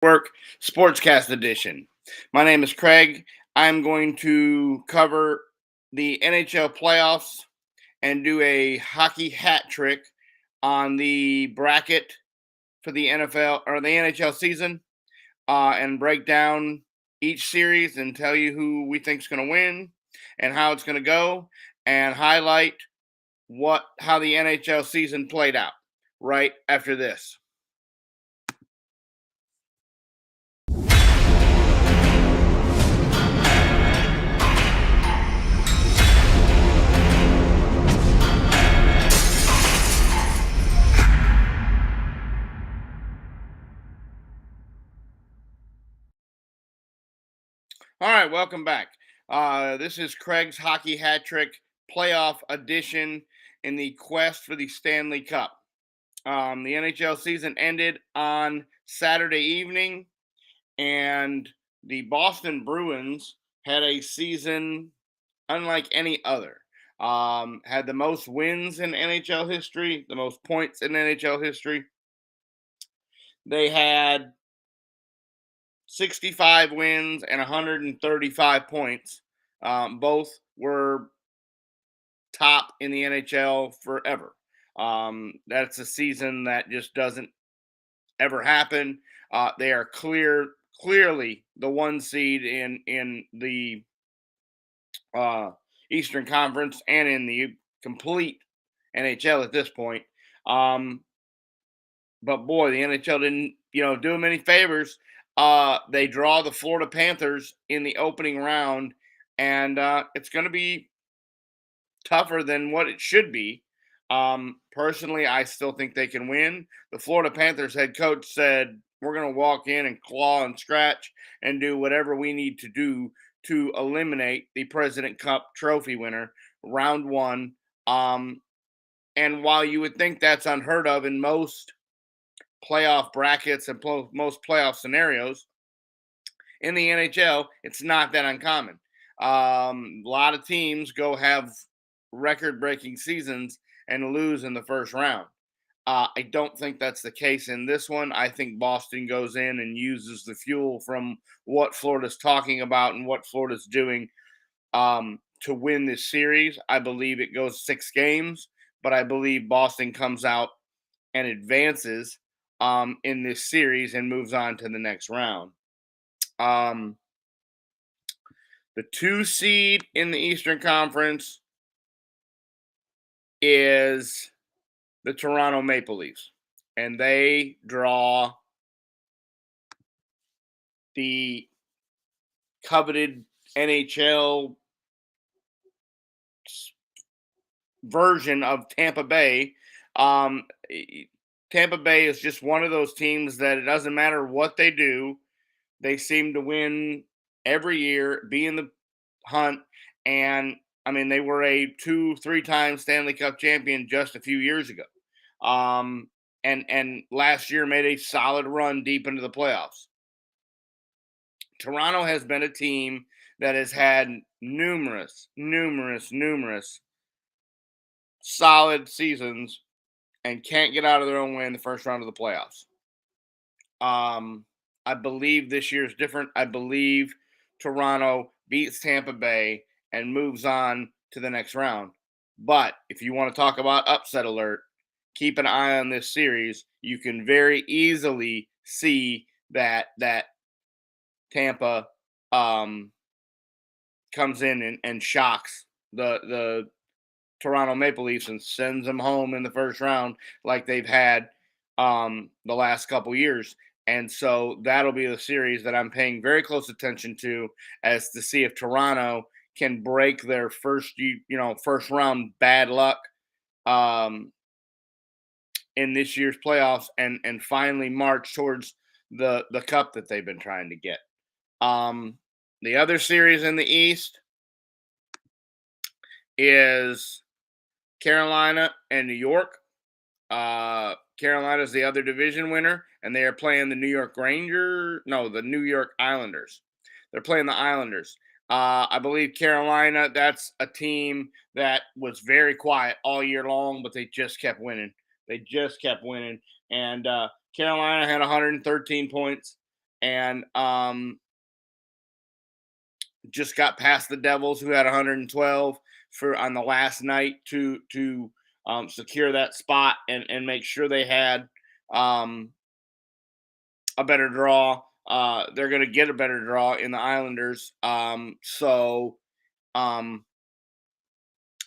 Work Sportscast Edition. My name is Craig. I'm going to cover the NHL playoffs and do a hockey hat trick on the bracket for the NFL or the NHL season, and break down each series and tell you who we think is going to win and how it's going to go, and highlight what how the NHL season played out right after this. All right, welcome back. This is Craig's Hockey Hat Trick Playoff Edition in the quest for the Stanley Cup. The NHL season ended on Saturday evening, and the Boston Bruins had a season unlike any other. Had the most wins in NHL history, the most points in NHL history. They had 65 wins and 135 points. Both were top in the NHL forever. That's a season that just doesn't ever happen. They are clearly the one seed in the uh, Eastern Conference and in the complete NHL at this point. Um, but boy, the NHL didn't do them any favors. They draw the Florida Panthers in the opening round, and it's going to be tougher than what it should be. Personally, I still think they can win. The Florida Panthers head coach said, "We're going to walk in and claw and scratch and do whatever we need to do to eliminate the President Cup trophy winner, round one." And while you would think that's unheard of in most playoff brackets and most playoff scenarios in the NHL, it's not that uncommon. A lot of teams go have record-breaking seasons and lose in the first round. I don't think that's the case in this one. I think Boston goes in and uses the fuel from what Florida's talking about and what Florida's doing to win this series. I believe it goes 6 games, but I believe Boston comes out and advances in this series and moves on to the next round. Um, the 2 seed in the Eastern Conference is the Toronto Maple Leafs, and they draw the coveted NHL version of Tampa Bay. Um, Tampa Bay is just one of those teams that it doesn't matter what they do, they seem to win every year, be in the hunt, and I mean they were a 2, 3 time Stanley Cup champion just a few years ago. Um, and last year made a solid run deep into the playoffs. Toronto has been a team that has had numerous solid seasons and can't get out of their own way in the first round of the playoffs. I believe this year is different. I believe Toronto beats Tampa Bay and moves on to the next round. But if you want to talk about upset alert, keep an eye on this series. You can very easily see that Tampa comes in and shocks the Toronto Maple Leafs and sends them home in the first round like they've had the last couple years. And so that'll be the series that I'm paying very close attention to, as to see if Toronto can break their first round bad luck um, in this year's playoffs and finally march towards the cup that they've been trying to get. Um, the other series in the East is Carolina and New York. Carolina is the other division winner, and they are playing the New York Rangers. No, the New York Islanders. They're playing the Islanders. I believe Carolina, that's a team that was very quiet all year long, but they just kept winning. They just kept winning. And Carolina had 113 points, and just got past the Devils, who had 112 for on the last night to secure that spot and make sure they had um, a better draw. They're going to get a better draw in the Islanders. Um,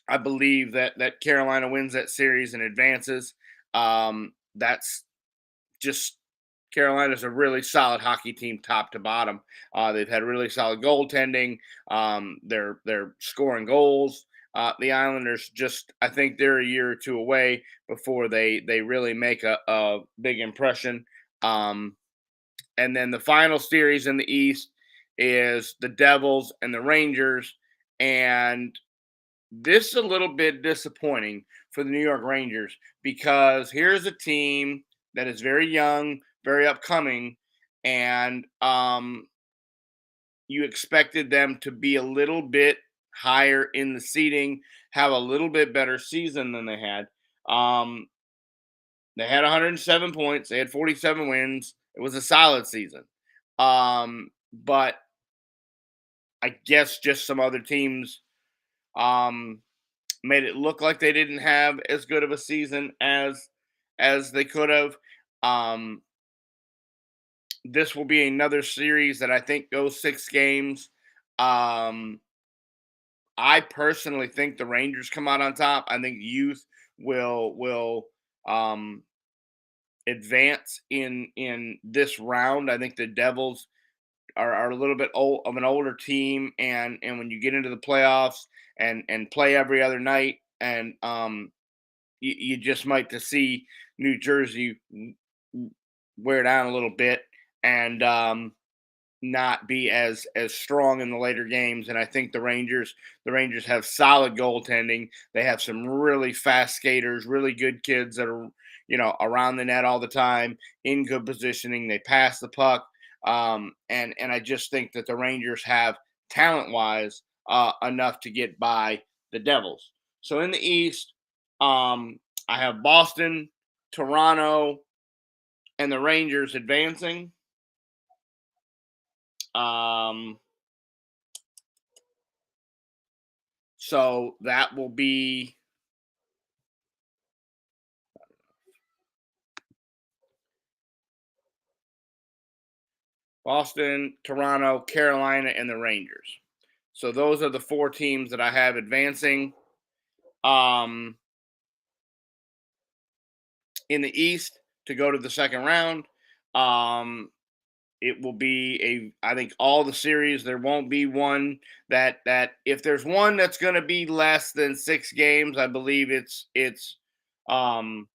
I believe that Carolina wins that series and advances. That's just Carolina's a really solid hockey team, top to bottom. They've had really solid goaltending. They're scoring goals. The Islanders just, I think they're a year or two away before they really make a big impression. Um, and then the final series in the East is the Devils and the Rangers. And this is a little bit disappointing for the New York Rangers because here's a team that is very young, very upcoming, and you expected them to be a little bit higher in the seating, have a little bit better season than they had. Um, they had 107 points, they had 47 wins. It was a solid season. But I guess just some other teams um, made it look like they didn't have as good of a season as they could have. Um, this will be another series that I think goes 6 games. Um, I personally think the Rangers come out on top. I think youth will um, advance in this round. I think the Devils are a little bit old of an older team, and when you get into the playoffs and play every other night, and you just might to see New Jersey wear down a little bit and not be as strong in the later games. And I think the Rangers have solid goaltending. They have some really fast skaters, really good kids that are around the net all the time in good positioning. They pass the puck, and I just think that the Rangers have talent wise enough to get by the Devils. So in the East, I have Boston, Toronto, and the Rangers advancing. Um, so that will be Boston, Toronto, Carolina, and the Rangers. So those are the 4 teams that I have advancing. Um, in the East to go to the second round. Um, it will be I think all the series. There won't be one that if there's one that's going to be less than 6 games, I believe it's um,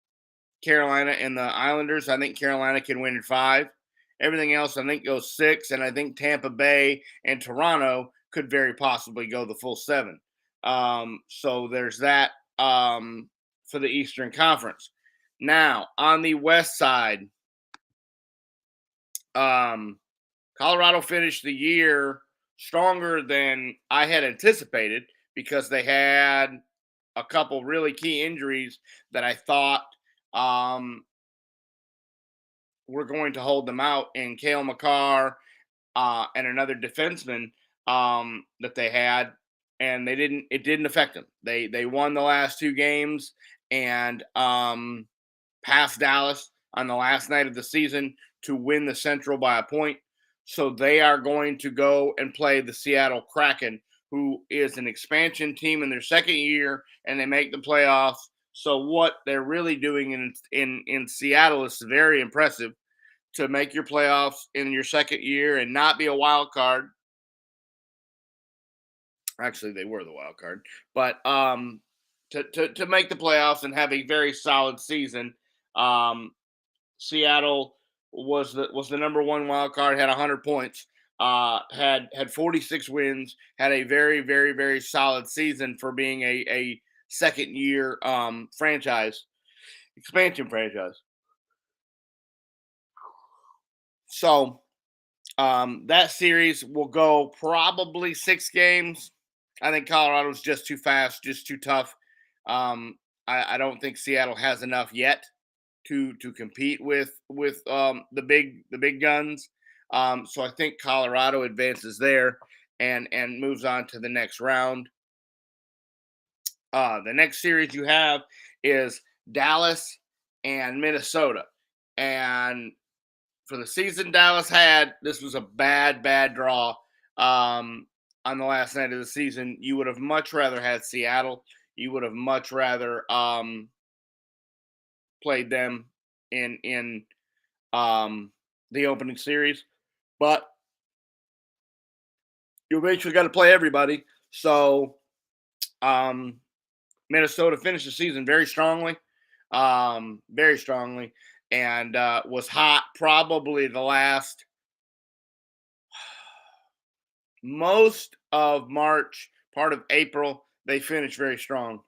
Carolina and the Islanders. I think Carolina can win in 5. Everything else, I think, goes 6, and I think Tampa Bay and Toronto could very possibly go the full 7. So there's that for the Eastern Conference. Now on the West side, um, Colorado finished the year stronger than I had anticipated because they had a couple really key injuries that I thought um, were going to hold them out in Kale McCarr and another defenseman that they had, and they didn't. It didn't affect them. They won the last 2 games and passed Dallas on the last night of the season to win the Central by a point. So they are going to go and play the Seattle Kraken, who is an expansion team in their second year, and they make the playoffs. So what they're really doing in Seattle is very impressive to make your playoffs in your second year and not be a wild card. Actually, they were the wild card, but to make the playoffs and have a very solid season. Um, Seattle was the number one wild card, had 100 points, had 46 wins, had a very very very solid season for being a second year franchise expansion franchise. So that series will go probably 6 games. I think Colorado's just too fast, just too tough. Um, I don't think Seattle has enough yet to compete with the big guns. So I think Colorado advances there and moves on to the next round. The next series you have is Dallas and Minnesota. And for the season Dallas had, this was a bad draw on the last night of the season. You would have much rather had Seattle. You would have much rather played them in the opening series, but you eventually got to play everybody. So um, Minnesota finished the season very strongly, and was hot probably the last most of March, part of April. They finished very strong.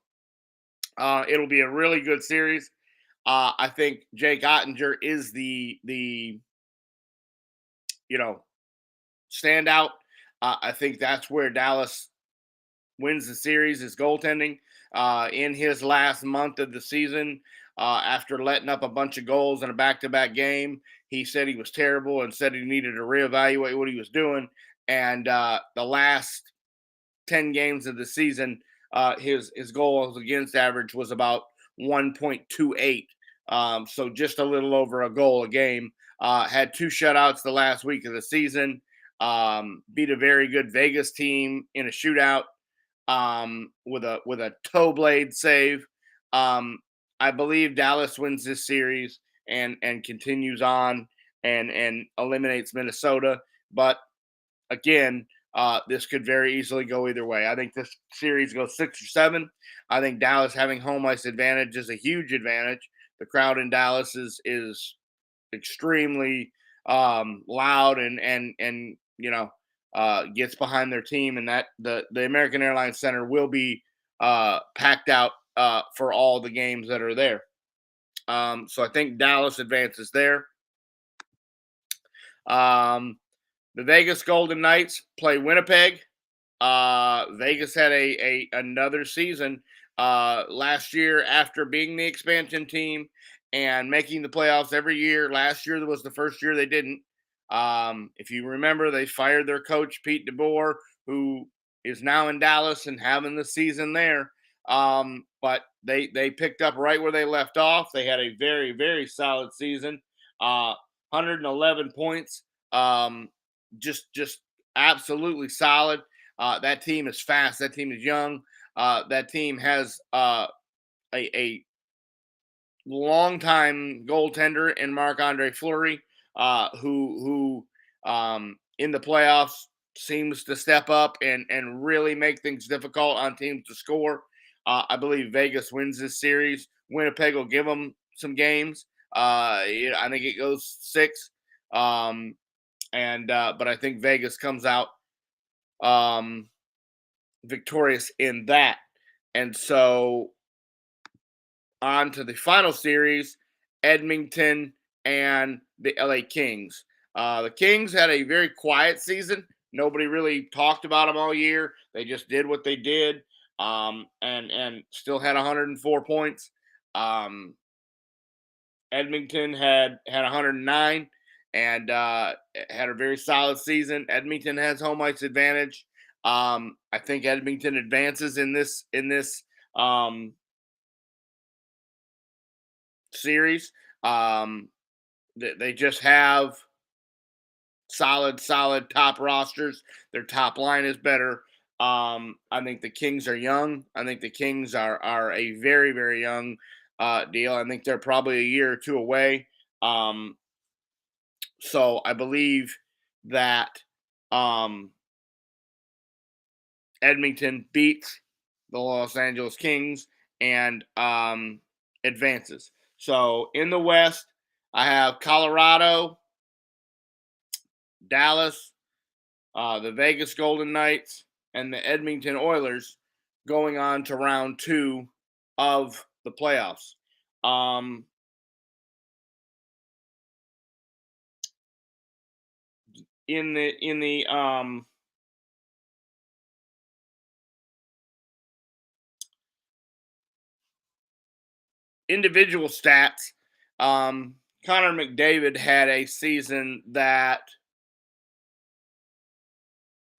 It'll be a really good series. I think Jake Ottinger is the you know standout. I think that's where Dallas wins the series is goaltending. In his last month of the season, after letting up a bunch of goals in a back-to-back game, he said he was terrible and said he needed to reevaluate what he was doing. And the last 10 games of the season, his goals against average was about 1.28. So just a little over a goal a game. Had two shutouts the last week of the season. Beat a very good Vegas team in a shootout with a toe blade save. I believe Dallas wins this series and continues on and eliminates Minnesota. But again, this could very easily go either way. I think this series goes 6 or 7. I think Dallas having home ice advantage is a huge advantage. The crowd in Dallas is extremely loud and gets behind their team, and that the American Airlines Center will be packed out for all the games that are there. So I think Dallas advances there. The Vegas Golden Knights play Winnipeg. Vegas had a another season last year after being the expansion team and making the playoffs every year. Last year was the first year they didn't. If you remember, they fired their coach Pete DeBoer, who is now in Dallas and having the season there. But they picked up right where they left off. They had a very solid season. 111 points. Just absolutely solid. That team is fast. That team is young. That team has a longtime goaltender in Marc-Andre Fleury, who in the playoffs seems to step up and really make things difficult on teams to score. I believe Vegas wins this series. Winnipeg will give them some games. I think it goes 6. But I think Vegas comes out victorious in that. And so on to the final series, Edmonton and the LA Kings. The Kings had a very quiet season. Nobody really talked about them all year. They just did what they did, and still had 104 points. Edmonton had 109 and had a very solid season. Edmonton has home ice advantage. I think Edmonton advances in this series. They just have solid top rosters. Their top line is better. I think the Kings are young. I think the Kings are a very young deal. I think they're probably a year or two away. So I believe that Edmonton beats the Los Angeles Kings and advances. So in the West, I have Colorado, Dallas, the Vegas Golden Knights, and the Edmonton Oilers going on to round 2 of the playoffs. In the individual stats, Connor McDavid had a season that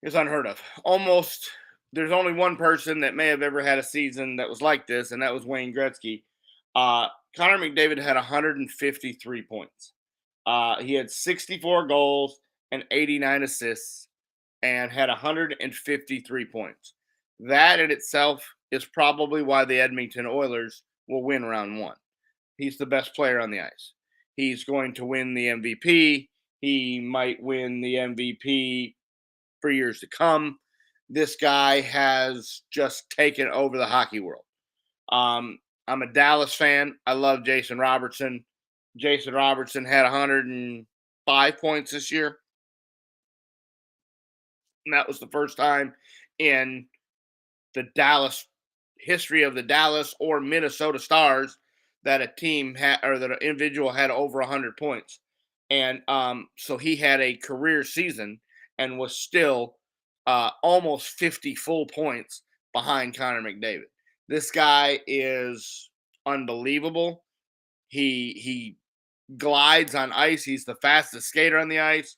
is unheard of. Almost, there's only one person that may have ever had a season that was like this, and that was Wayne Gretzky. Uh, Connor McDavid had 153 points. He had 64 goals and 89 assists and had 153 points. That in itself is probably why the Edmonton Oilers will win round one. He's the best player on the ice. He's going to win the MVP. He might win the MVP for years to come. This guy has just taken over the hockey world. I'm a Dallas fan. I love Jason Robertson. Jason Robertson had 105 points this year. And that was the first time in the Dallas history of the Dallas or Minnesota Stars that a team had or that an individual had over 100 points. And so he had a career season and was still almost 50 full points behind Connor McDavid. This guy is unbelievable. He glides on ice. He's the fastest skater on the ice.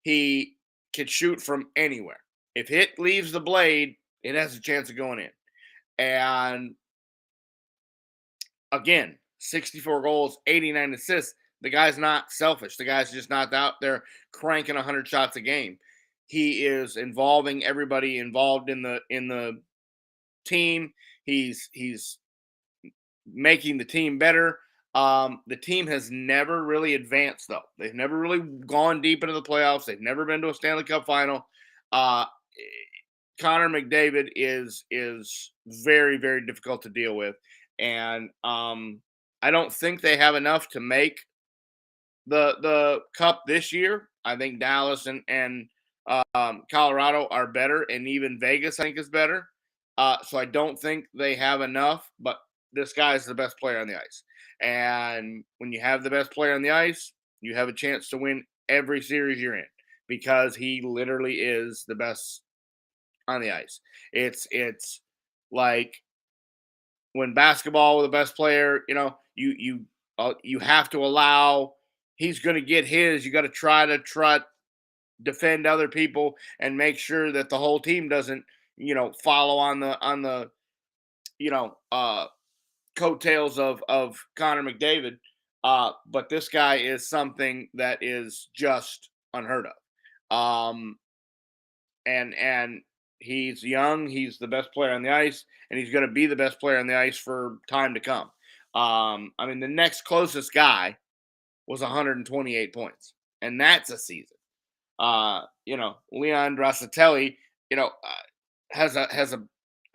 He can shoot from anywhere. If it leaves the blade, it has a chance of going in. And again, 64 goals, 89 assists. The guy's not selfish. The guy's just not out there cranking 100 shots a game. He is involving everybody involved in the team. He's making the team better. The team has never really advanced though. They've never really gone deep into the playoffs. They've never been to a Stanley Cup final. Uh, Connor McDavid is very very difficult to deal with, and I don't think they have enough to make the cup this year. I think Dallas and Colorado are better, and even Vegas I think is better. So I don't think they have enough, but this guy is the best player on the ice, and when you have the best player on the ice, you have a chance to win every series you're in because he literally is the best on the ice. It's like when basketball with the best player, you have to allow he's going to get his. You got to try defend other people and make sure that the whole team doesn't follow on the you know coattails of Connor McDavid. But this guy is something that is just unheard of. And he's young. He's the best player on the ice, and he's going to be the best player on the ice for time to come. I mean, the next closest guy was 128 points, and that's a season. Leon Draisaitl, has a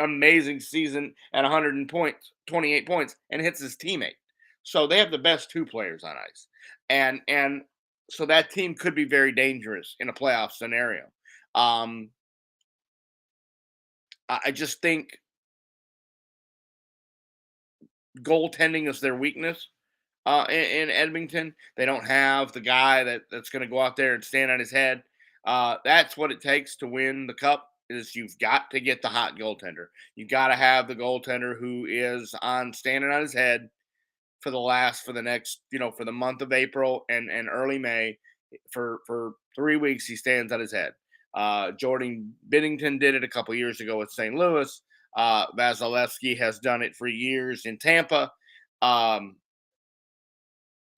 amazing season at 28 points and hits his teammate. So they have the best two players on ice, and so that team could be very dangerous in a playoff scenario. Um, I just think goaltending is their weakness. In Edmonton, they don't have the guy that's going to go out there and stand on his head. That's what it takes to win the cup. Is you've got to get the hot goaltender. You got to have the goaltender who is on standing on his head for the next for the month of April and early May. For 3 weeks, he stands on his head. Jordan Binnington did it a couple years ago with St. Louis. Vasilevsky has done it for years in Tampa. Um,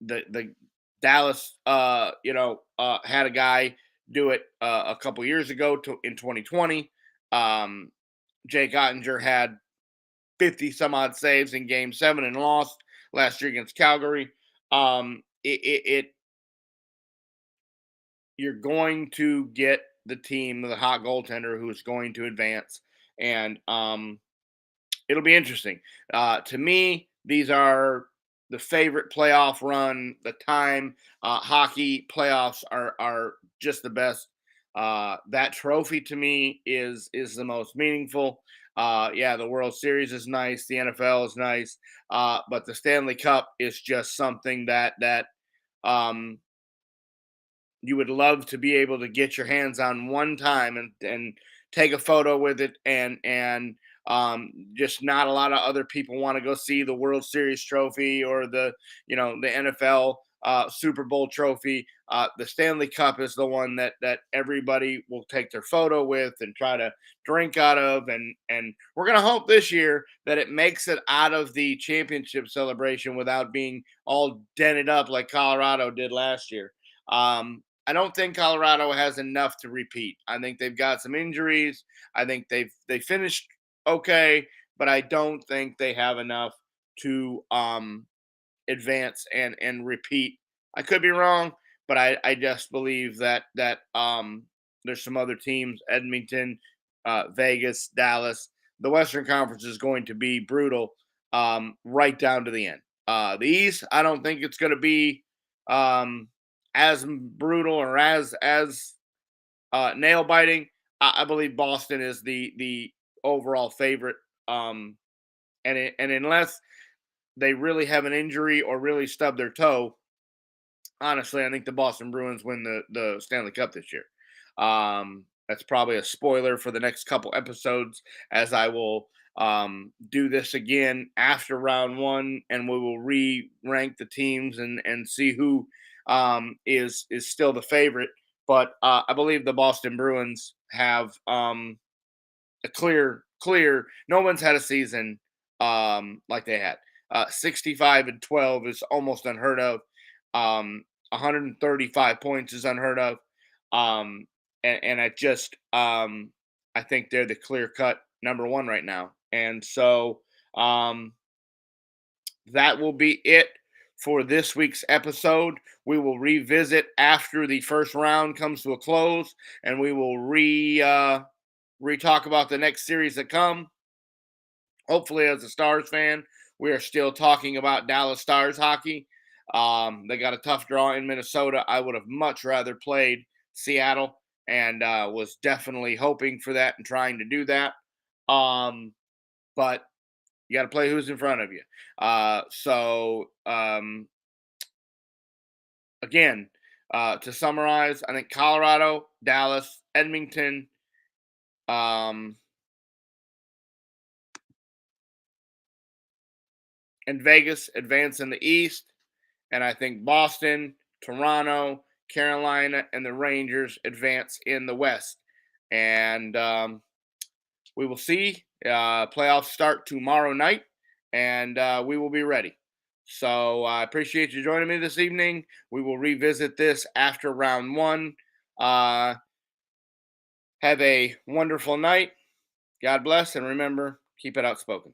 the Dallas, had a guy do it a couple years ago in 2020. Jake Ottinger had 50 some odd saves in Game 7 and lost last year against Calgary. You're going to get the team, the hot goaltender who is going to advance, and it'll be interesting. To me, these are the favorite playoff run. The time hockey playoffs are just the best. That trophy to me is the most meaningful. Yeah, the World Series is nice. The NFL is nice, but the Stanley Cup is just something that um, you would love to be able to get your hands on one time and take a photo with it and just not a lot of other people want to go see the World Series trophy or the NFL Super Bowl trophy. The Stanley Cup is the one that everybody will take their photo with and try to drink out of, and we're gonna hope this year that it makes it out of the championship celebration without being all dented up like Colorado did last year. I don't think Colorado has enough to repeat. I think they've got some injuries. I think they finished okay, but I don't think they have enough to advance and repeat. I could be wrong, but I just believe that there's some other teams, Edmonton, Vegas, Dallas. The Western Conference is going to be brutal, right down to the end. The East, I don't think it's going to be um, as brutal or as nail biting. I believe Boston is the overall favorite. And unless they really have an injury or really stub their toe, honestly, I think the Boston Bruins win the Stanley Cup this year. That's probably a spoiler for the next couple episodes, as I will do this again after round one, and we will re-rank the teams and see who is still the favorite. But I believe the Boston Bruins have a clear. No one's had a season like they had. 65-12 is almost unheard of. 135 points is unheard of. And I think they're the clear cut number one right now. And so um, that will be it for this week's episode. We will revisit after the first round comes to a close, and we will re-talk about the next series that come. Hopefully, as a Stars fan, we are still talking about Dallas Stars hockey. They got a tough draw in Minnesota. I would have much rather played Seattle, and was definitely hoping for that and trying to do that. But you got to play who's in front of you. Again, to summarize, I think Colorado, Dallas, Edmonton, and Vegas advance in the East. And I think Boston, Toronto, Carolina, and the Rangers advance in the West. And we will see. Playoffs start tomorrow night, and we will be ready. So I appreciate you joining me this evening. We will revisit this after round one. Uh, have a wonderful night. God bless, and remember, keep it outspoken.